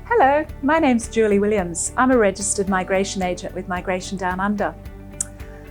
Hello, my name's Julie Williams. I'm a registered migration agent with Migration Downunder.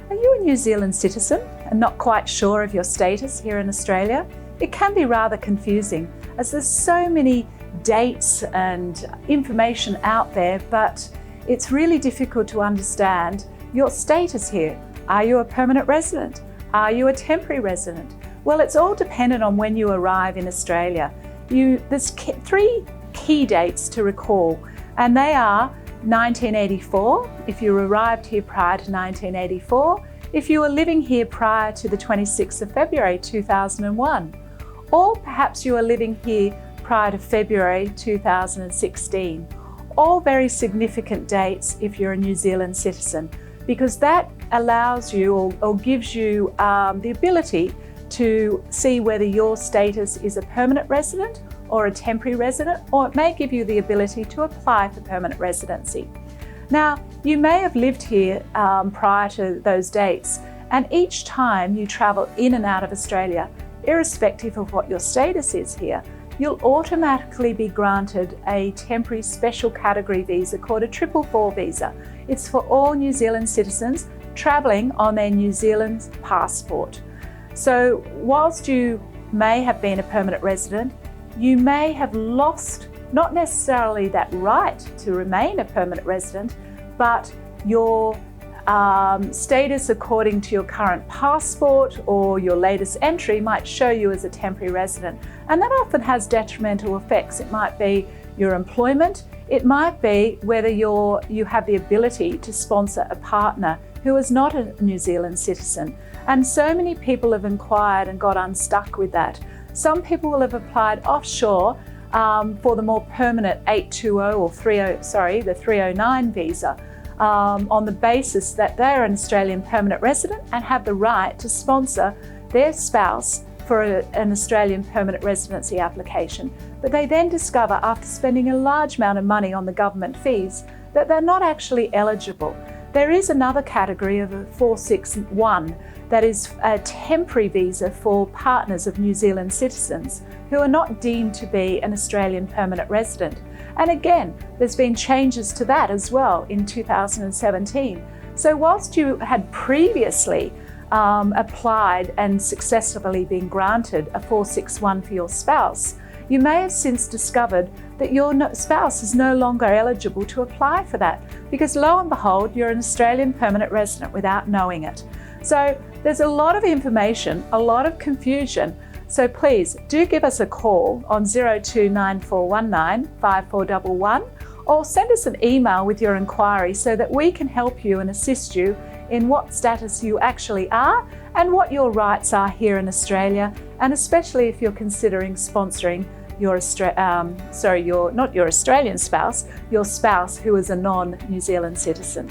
Are you a New Zealand citizen and not quite sure of your status here in Australia? It can be rather confusing as there's so many dates and information out there, but it's really difficult to understand your status here. Are you a permanent resident? Are you a temporary resident? Well, it's all dependent on when you arrive in Australia. There's three key dates to recall, and they are 1984, if you arrived here prior to 1984, if you were living here prior to the 26th of February 2001, or perhaps you were living here prior to February 2016. All very significant dates if you're a New Zealand citizen, because that allows you or gives you the ability to see whether your status is a permanent resident or a temporary resident, or it may give you the ability to apply for permanent residency. Now, you may have lived here prior to those dates, and each time you travel in and out of Australia, irrespective of what your status is here, you'll automatically be granted a temporary special category visa called a 444 visa. It's for all New Zealand citizens travelling on their New Zealand passport. So whilst you may have been a permanent resident, you may have lost not necessarily that right to remain a permanent resident, but your status according to your current passport or your latest entry might show you as a temporary resident. And that often has detrimental effects. It might be your employment, it might be whether you have the ability to sponsor a partner who is not a New Zealand citizen. And so many people have inquired and got unstuck with that. Some people will have applied offshore for the more permanent 820 or the 309 visa on the basis that they're an Australian permanent resident and have the right to sponsor their spouse for an Australian permanent residency application. But they then discover, after spending a large amount of money on the government fees, that they're not actually eligible. There is another category of a 461 that is a temporary visa for partners of New Zealand citizens who are not deemed to be an Australian permanent resident. And again, there's been changes to that as well in 2017. So whilst you had previously applied and successfully been granted a 461 for your spouse, you may have since discovered that your spouse is no longer eligible to apply for that, because lo and behold, you're an Australian permanent resident without knowing it. So there's a lot of information, a lot of confusion. So please do give us a call on 029419 5411 or send us an email with your inquiry so that we can help you and assist you in what status you actually are and what your rights are here in Australia, and especially if you're considering sponsoring your not your Australian spouse, your spouse who is a non-New Zealand citizen.